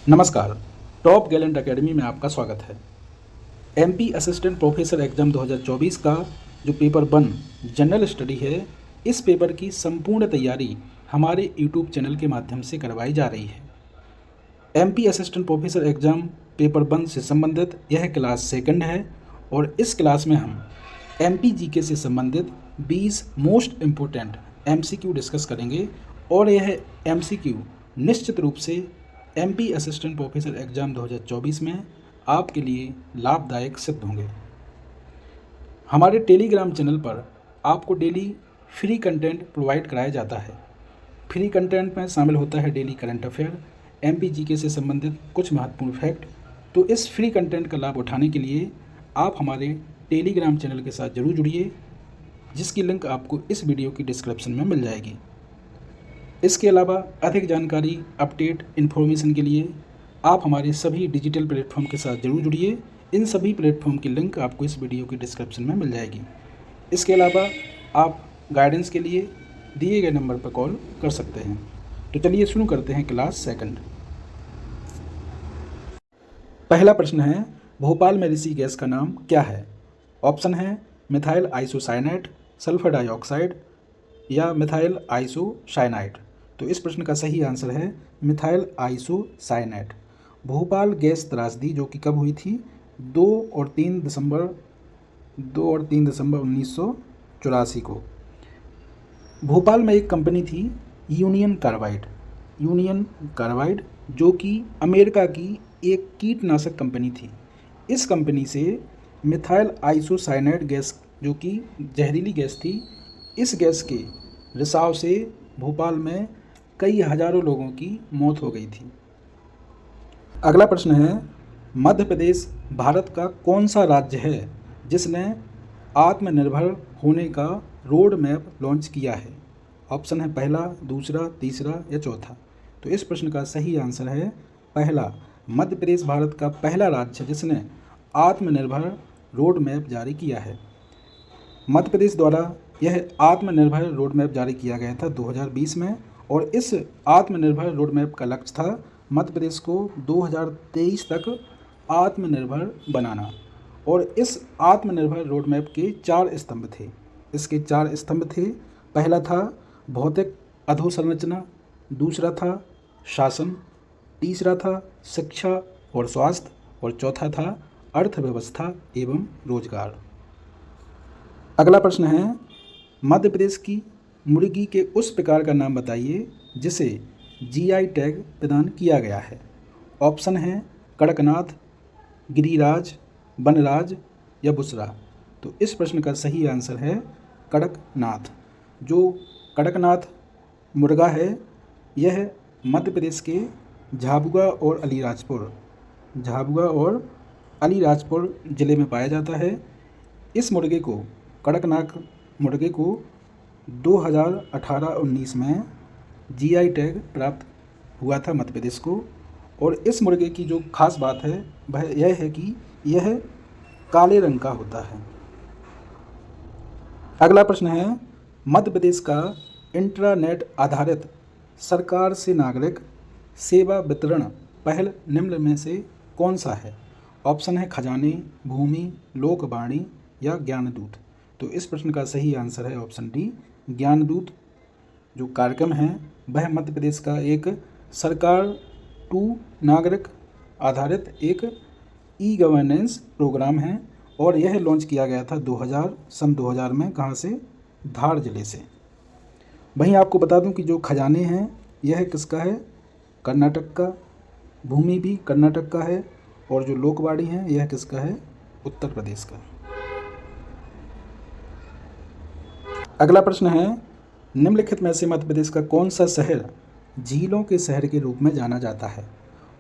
नमस्कार। Top Gallant academy में आपका स्वागत है। एमपी असिस्टेंट प्रोफेसर एग्जाम 2024 का जो पेपर 1 जनरल स्टडी है, इस पेपर की संपूर्ण तैयारी हमारे यूट्यूब चैनल के माध्यम से करवाई जा रही है। MP assistant professor exam paper 1 से संबंधित यह क्लास सेकंड है और इस क्लास में हम एमपी जीके से संबंधित 20 मोस्ट इम्पोर्टेंट एमसीक्यू डिस्कस करेंगे और यह एमसीक्यू निश्चित रूप से एमपी असिस्टेंट प्रोफेसर एग्जाम 2024 में आपके लिए लाभदायक सिद्ध होंगे। हमारे टेलीग्राम चैनल पर आपको डेली फ्री कंटेंट प्रोवाइड कराया जाता है। फ्री कंटेंट में शामिल होता है daily current affair, MP GK से संबंधित कुछ महत्वपूर्ण फैक्ट। तो इस फ्री कंटेंट का लाभ उठाने के लिए आप हमारे टेलीग्राम चैनल के साथ जरूर जुड़िए, जिसकी लिंक आपको इस वीडियो की डिस्क्रिप्शन में मिल जाएगी। इसके अलावा अधिक जानकारी, अपडेट, इन्फॉर्मेशन के लिए आप हमारे सभी डिजिटल प्लेटफॉर्म के साथ जरूर जुड़िए। इन सभी प्लेटफॉर्म की लिंक आपको इस वीडियो की डिस्क्रिप्शन में मिल जाएगी। इसके अलावा आप गाइडेंस के लिए दिए गए नंबर पर कॉल कर सकते हैं। तो चलिए शुरू करते हैं क्लास सेकंड। पहला प्रश्न है, भोपाल में ऋषि गैस का नाम क्या है? ऑप्शन है मिथाइल आइसोसाइनेट, सल्फर डाइऑक्साइड या मिथाइल आइसोसाइनाइड। तो इस प्रश्न का सही आंसर है मिथाइल आइसोसाइनेट। भोपाल गैस त्रासदी जो कि कब हुई थी? 2 और 3 दिसंबर 1984 को। भोपाल में एक कंपनी थी यूनियन कार्बाइड, जो कि अमेरिका की एक कीटनाशक कंपनी थी। इस कंपनी से मिथाइल आइसोसाइनेट गैस, जो कि जहरीली गैस थी, इस गैस के रिसाव से भोपाल में कई हजारों लोगों की मौत हो गई थी। अगला प्रश्न है, मध्य प्रदेश भारत का कौन सा राज्य है जिसने आत्मनिर्भर होने का रोड मैप लॉन्च किया है? ऑप्शन है पहला, दूसरा, तीसरा या चौथा। तो इस प्रश्न का सही आंसर है पहला। मध्य प्रदेश भारत का पहला राज्य है जिसने आत्मनिर्भर रोड मैप जारी किया है। मध्य प्रदेश द्वारा यह आत्मनिर्भर रोड मैप जारी किया गया था 2020 में, और इस आत्मनिर्भर रोड मैप का लक्ष्य था मध्य प्रदेश को 2023 तक आत्मनिर्भर बनाना। और इस आत्मनिर्भर रोड मैप के 4 स्तंभ थे। इसके 4 स्तंभ थे। पहला था भौतिक अधोसंरचना, दूसरा था शासन, तीसरा था शिक्षा और स्वास्थ्य, और चौथा था अर्थव्यवस्था एवं रोजगार। अगला प्रश्न है, मध्य प्रदेश की मुर्गी के उस प्रकार का नाम बताइए जिसे जीआई टैग प्रदान किया गया है। ऑप्शन है कड़कनाथ, गिरिराज, बनराज या बुसरा। तो इस प्रश्न का सही आंसर है कड़कनाथ। जो कड़कनाथ मुर्गा है, यह मध्य प्रदेश के झाबुआ और अलीराजपुर ज़िले में पाया जाता है। इस मुर्गे को, कड़कनाथ मुर्गे को 2018-19 में जीआई टैग प्राप्त हुआ था मध्य प्रदेश को। और इस मुर्गे की जो खास बात है वह यह है कि यह काले रंग का होता है। अगला प्रश्न है, मध्य प्रदेश का इंट्रानेट आधारित सरकार से नागरिक सेवा वितरण पहल निम्न में से कौन सा है? ऑप्शन है खजाने, भूमि, लोकवाणी या ज्ञानदूत। तो इस प्रश्न का सही आंसर है ऑप्शन डी, ज्ञानदूत। जो कार्यक्रम है वह मध्य प्रदेश का एक सरकार टू नागरिक आधारित एक ई गवर्नेंस प्रोग्राम है, और यह लॉन्च किया गया था 2000 में। कहाँ से? धार जिले से। वहीं आपको बता दूं कि जो खजाने हैं यह किसका है? कर्नाटक का। भूमि भी कर्नाटक का है, और जो लोकवाणी है यह किसका है? उत्तर प्रदेश का। अगला प्रश्न है, निम्नलिखित में से मध्य प्रदेश का कौन सा शहर झीलों के शहर के रूप में जाना जाता है?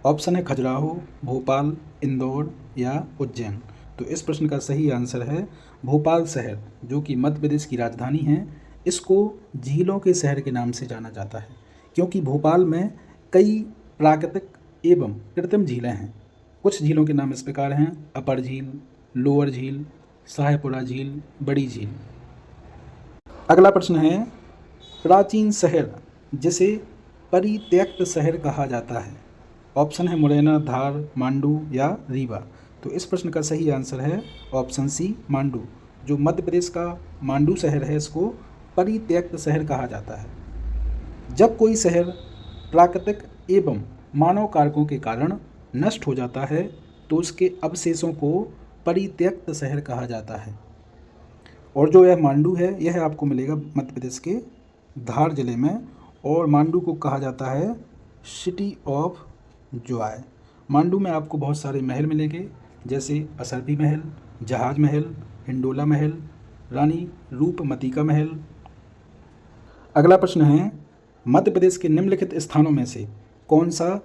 ऑप्शन है खजुराहो, भोपाल, इंदौर या उज्जैन। तो इस प्रश्न का सही आंसर है भोपाल शहर, जो कि मध्य प्रदेश की राजधानी है। इसको झीलों के शहर के नाम से जाना जाता है क्योंकि भोपाल में कई प्राकृतिक एवं कृत्रिम झीलें हैं। कुछ झीलों के नाम इस प्रकार हैं: अपर झील, लोअर झील, शाहपुरा झील, बड़ी झील। अगला प्रश्न है, प्राचीन शहर जिसे परित्यक्त शहर कहा जाता है, ऑप्शन है मुरैना, धार, मांडू या रीवा। तो इस प्रश्न का सही आंसर है ऑप्शन सी, मांडू। जो मध्य प्रदेश का मांडू शहर है, इसको परित्यक्त शहर कहा जाता है। जब कोई शहर प्राकृतिक एवं मानव कारकों के कारण नष्ट हो जाता है तो उसके अवशेषों को परित्यक्त शहर कहा जाता है। और जो यह मांडू है, यह आपको मिलेगा मध्य प्रदेश के धार जिले में, और मांडू को कहा जाता है सिटी ऑफ जॉय। मांडू में आपको बहुत सारे महल मिलेंगे, जैसे असरफी महल, जहाज महल, हिंडोला महल, रानी रूपमती का महल। अगला प्रश्न है, मध्य प्रदेश के निम्नलिखित स्थानों में से कौन सा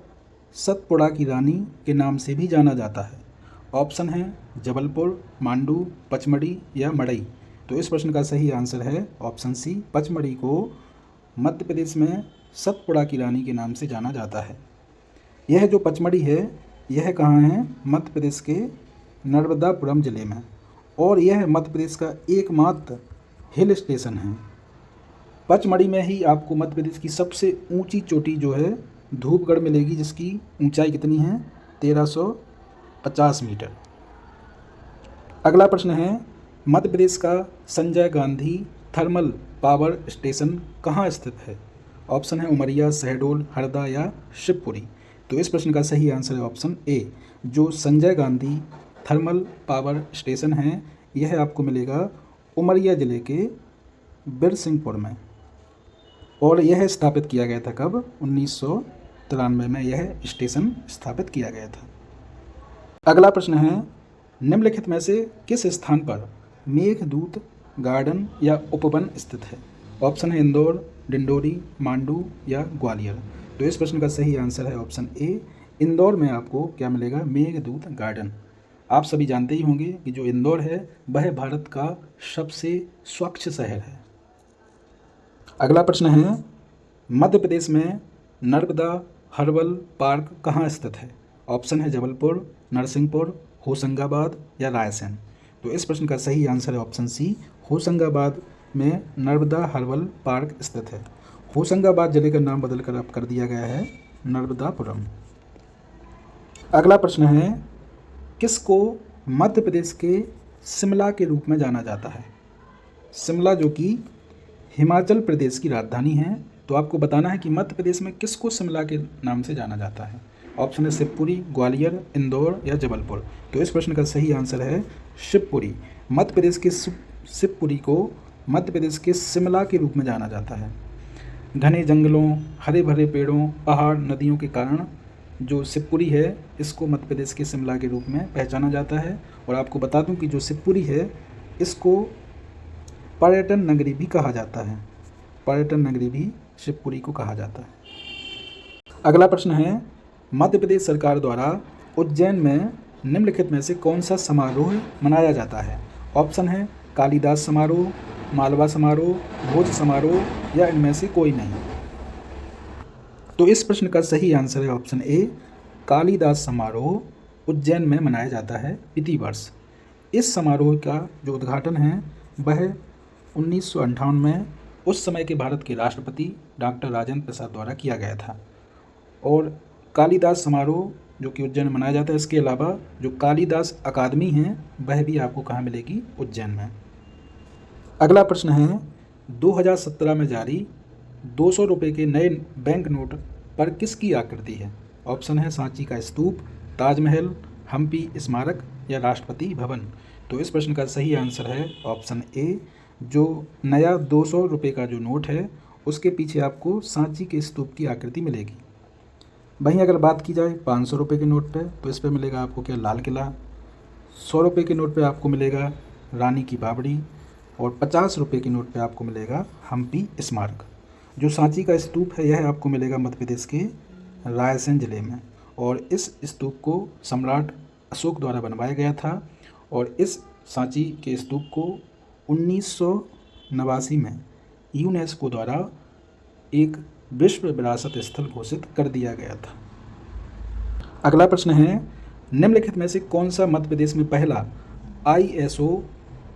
सतपुड़ा की रानी के नाम से भी जाना जाता है? ऑप्शन है जबलपुर, मांडू, पचमढ़ी या मड़ई। तो इस प्रश्न का सही आंसर है ऑप्शन सी, पचमढ़ी को मध्य प्रदेश में सतपुड़ा की रानी के नाम से जाना जाता है। यह जो पचमढ़ी है, यह कहाँ है? मध्य प्रदेश के नर्मदापुरम जिले में, और यह मध्य प्रदेश का एकमात्र हिल स्टेशन है। पचमढ़ी में ही आपको मध्य प्रदेश की सबसे ऊंची चोटी जो है धूपगढ़ मिलेगी, जिसकी ऊंचाई कितनी है? 1350 मीटर। अगला प्रश्न है, मध्य प्रदेश का Sanjay Gandhi thermal power station कहाँ स्थित है? ऑप्शन है उमरिया, शहडोल, हरदा या शिवपुरी। तो इस प्रश्न का सही आंसर है ऑप्शन ए, जो Sanjay Gandhi thermal power station है, यह आपको मिलेगा उमरिया ज़िले के बिरसिंहपुर में, और यह स्थापित किया गया था कब? 1993 में यह स्टेशन स्थापित किया गया था। अगला प्रश्न है, निम्नलिखित में से किस स्थान पर मेघदूत गार्डन या उपवन स्थित है? ऑप्शन है इंदौर, डिंडोरी, मांडू या ग्वालियर। तो इस प्रश्न का सही आंसर है ऑप्शन ए, इंदौर में आपको क्या मिलेगा? मेघदूत गार्डन। आप सभी जानते ही होंगे कि जो इंदौर है वह भारत का सबसे स्वच्छ शहर है। अगला प्रश्न है, मध्य प्रदेश में नर्मदा हर्बल पार्क कहाँ स्थित है? ऑप्शन है जबलपुर, नरसिंहपुर, होशंगाबाद या रायसेन। तो इस प्रश्न का सही आंसर है ऑप्शन सी, होशंगाबाद में नर्मदा हर्बल पार्क स्थित है। होशंगाबाद जिले का नाम बदलकर अब कर दिया गया है नर्मदापुरम। अगला प्रश्न है, किसको मध्य प्रदेश के शिमला के रूप में जाना जाता है? शिमला जो कि हिमाचल प्रदेश की राजधानी है, तो आपको बताना है कि मध्य प्रदेश में किसको शिमला के नाम से जाना जाता है। ऑप्शन है शिवपुरी, ग्वालियर, इंदौर या जबलपुर। तो इस प्रश्न का सही आंसर है शिवपुरी। मध्य प्रदेश के शिवपुरी को मध्य प्रदेश के शिमला के रूप में जाना जाता है। घने जंगलों, हरे भरे पेड़ों, पहाड़, नदियों के कारण जो शिवपुरी है, इसको मध्य प्रदेश के शिमला के रूप में पहचाना जाता है। और आपको बता दूं कि जो शिवपुरी है, इसको पर्यटन नगरी भी कहा जाता है। पर्यटन नगरी भी शिवपुरी को कहा जाता है। अगला प्रश्न है, मध्य प्रदेश सरकार द्वारा उज्जैन में निम्नलिखित में से कौन सा समारोह मनाया जाता है? ऑप्शन है कालिदास समारोह, मालवा समारोह, भोज समारोह या इनमें से कोई नहीं। तो इस प्रश्न का सही आंसर है ऑप्शन ए, कालिदास समारोह उज्जैन में मनाया जाता है प्रतिवर्ष। इस समारोह का जो उद्घाटन है वह 1958 में उस समय के भारत के राष्ट्रपति डॉक्टर राजेंद्र प्रसाद द्वारा किया गया था। और कालिदास समारोह जो कि उज्जैन में मनाया जाता है, इसके अलावा जो कालिदास अकादमी है वह भी आपको कहाँ मिलेगी? उज्जैन में। अगला प्रश्न है, 2017 में जारी 200 रुपये के नए बैंक नोट पर किसकी आकृति है? ऑप्शन है सांची का स्तूप, ताजमहल, हम्पी स्मारक या राष्ट्रपति भवन। तो इस प्रश्न का सही आंसर है ऑप्शन ए, जो नया 200 रुपये का जो नोट है उसके पीछे आपको सांची के स्तूप की आकृति मिलेगी। वहीं अगर बात की जाए 500 रुपये के नोट पे, तो इस पे मिलेगा आपको क्या? लाल किला। 100 रुपये के नोट पे आपको मिलेगा रानी की बावड़ी, और 50 रुपये के नोट पे आपको मिलेगा हम्पी स्मारक। जो सांची का स्तूप है यह आपको मिलेगा मध्य प्रदेश के रायसेन जिले में, और इस स्तूप को सम्राट अशोक द्वारा बनवाया गया था। और इस सांची के स्तूप को 1989 में यूनेस्को द्वारा एक विश्व विरासत स्थल घोषित कर दिया गया था। अगला प्रश्न है, निम्नलिखित में से कौन सा मध्य प्रदेश में पहला ISO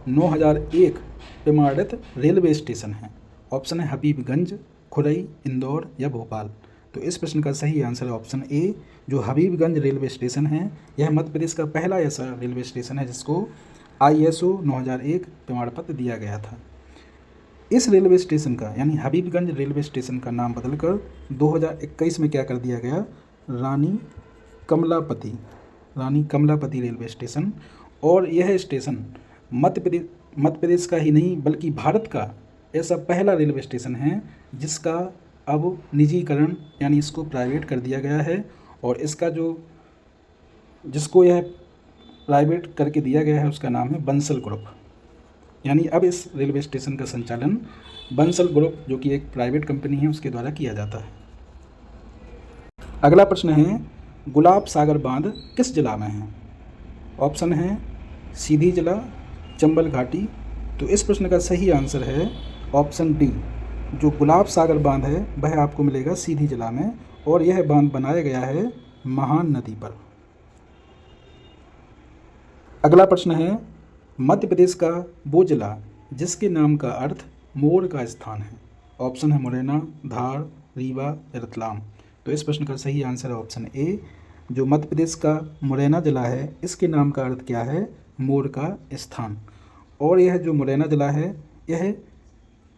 9001 प्रमाणित रेलवे स्टेशन है? ऑप्शन है हबीबगंज, खुरई, इंदौर या भोपाल। तो इस प्रश्न का सही आंसर है ऑप्शन ए, जो हबीबगंज रेलवे स्टेशन है। यह मध्य प्रदेश का पहला ऐसा रेलवे स्टेशन है जिसको ISO 9001 प्रमाण पत्र दिया गया था। इस रेलवे स्टेशन का यानी हबीबगंज रेलवे स्टेशन का नाम बदलकर 2021 में क्या कर दिया गया, रानी कमलापति रेलवे स्टेशन। और यह स्टेशन मध्य प्रदेश का ही नहीं बल्कि भारत का ऐसा पहला रेलवे स्टेशन है जिसका अब निजीकरण यानी इसको प्राइवेट कर दिया गया है। और इसका जिसको यह प्राइवेट करके दिया गया है उसका नाम है बंसल ग्रुप। यानी अब इस रेलवे स्टेशन का संचालन बंसल ग्रुप, जो कि एक प्राइवेट कंपनी है, उसके द्वारा किया जाता है। अगला प्रश्न है, गुलाब सागर बांध किस जिला में है? ऑप्शन है सीधी जिला, चंबल घाटी। तो इस प्रश्न का सही आंसर है ऑप्शन डी, जो गुलाब सागर बांध है वह आपको मिलेगा सीधी जिला में, और यह बांध बनाया गया है महान नदी पर। अगला प्रश्न है, मध्य प्रदेश का वो जिला जिसके नाम का अर्थ मोर का स्थान है। ऑप्शन है मुरैना, धार, रीवा या रतलाम। तो इस प्रश्न का सही आंसर है ऑप्शन ए, जो मध्य प्रदेश का मुरैना जिला है इसके नाम का अर्थ क्या है, मोर का स्थान। और यह जो मुरैना जिला है यह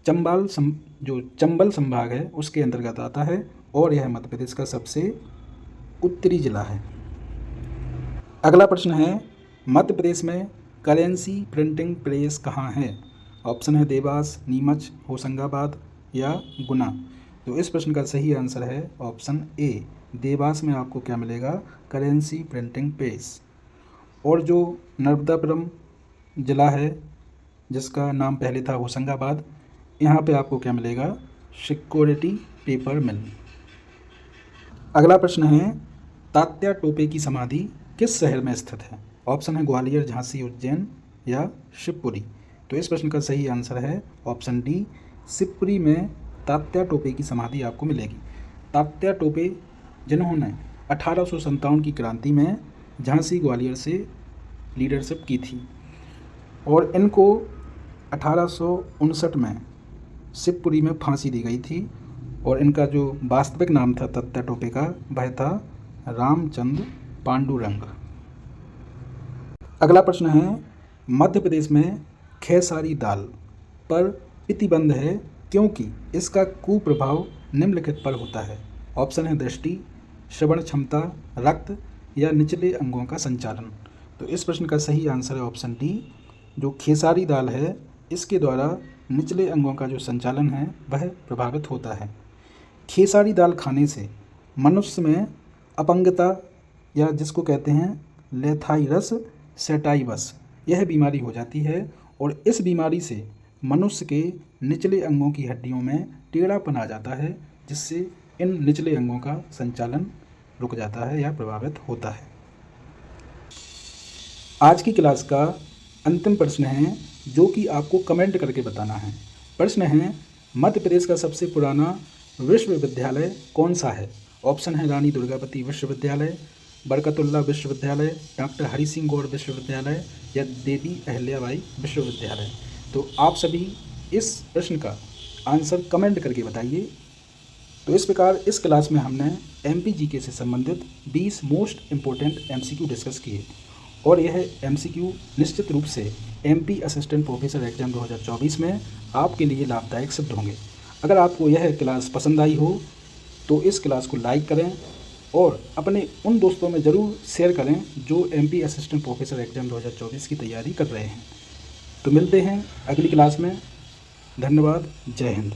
चंबल संभाग है उसके अंतर्गत आता है, और यह मध्य प्रदेश का सबसे उत्तरी जिला है। अगला प्रश्न है, मध्य प्रदेश में करेंसी प्रिंटिंग प्रेस कहाँ है? ऑप्शन है देवास, नीमच, होशंगाबाद या गुना। तो इस प्रश्न का सही आंसर है ऑप्शन ए, देवास में आपको क्या मिलेगा, करेंसी प्रिंटिंग प्रेस। और जो नर्मदापुरम जिला है जिसका नाम पहले था होशंगाबाद, यहाँ पे आपको क्या मिलेगा, सिक्योरिटी पेपर मिल। अगला प्रश्न है, तात्या टोपे की समाधि किस शहर में स्थित है? ऑप्शन है ग्वालियर, झांसी, उज्जैन या शिवपुरी। तो इस प्रश्न का सही आंसर है ऑप्शन डी, शिवपुरी में तात्या टोपे की समाधि आपको मिलेगी। तात्या टोपे जिन्होंने 1857 की क्रांति में झांसी ग्वालियर से लीडरशिप की थी, और इनको 1859 में शिवपुरी में फांसी दी गई थी, और इनका जो वास्तविक नाम था तात्या टोपे का वह था रामचंद्र पांडुरंग। अगला प्रश्न है, मध्य प्रदेश में खेसारी दाल पर प्रतिबंध है क्योंकि इसका कुप्रभाव निम्नलिखित पर होता है। ऑप्शन है दृष्टि, श्रवण क्षमता, रक्त या निचले अंगों का संचालन। तो इस प्रश्न का सही आंसर है ऑप्शन डी, जो खेसारी दाल है इसके द्वारा निचले अंगों का जो संचालन है वह प्रभावित होता है। खेसारी दाल खाने से मनुष्य में अपंगता या जिसको कहते हैं लेथाइरस सेटाइवस यह बीमारी हो जाती है, और इस बीमारी से मनुष्य के निचले अंगों की हड्डियों में टेढ़ापन आ जाता है, जिससे इन निचले अंगों का संचालन रुक जाता है या प्रभावित होता है। आज की क्लास का अंतिम प्रश्न है जो कि आपको कमेंट करके बताना है। प्रश्न है, मध्य प्रदेश का सबसे पुराना विश्वविद्यालय कौन सा है? ऑप्शन है रानी दुर्गावती विश्वविद्यालय, बरकतुल्ला विश्वविद्यालय, डॉक्टर हरि सिंह गौड़ विश्वविद्यालय या देवी अहिल्याबाई विश्वविद्यालय। तो आप सभी इस प्रश्न का आंसर कमेंट करके बताइए। तो इस प्रकार इस क्लास में हमने MPGK से संबंधित 20 मोस्ट इम्पोर्टेंट MCQ डिस्कस किए, और यह MCQ निश्चित रूप से MP असिस्टेंट प्रोफेसर एग्जाम 2024 में आपके लिए लाभदायक सिद्ध होंगे। अगर आपको यह क्लास पसंद आई हो तो इस क्लास को लाइक करें और अपने उन दोस्तों में ज़रूर शेयर करें जो MP असिस्टेंट प्रोफेसर एग्जाम 2024 की तैयारी कर रहे हैं। तो मिलते हैं अगली क्लास में। धन्यवाद। जय हिंद।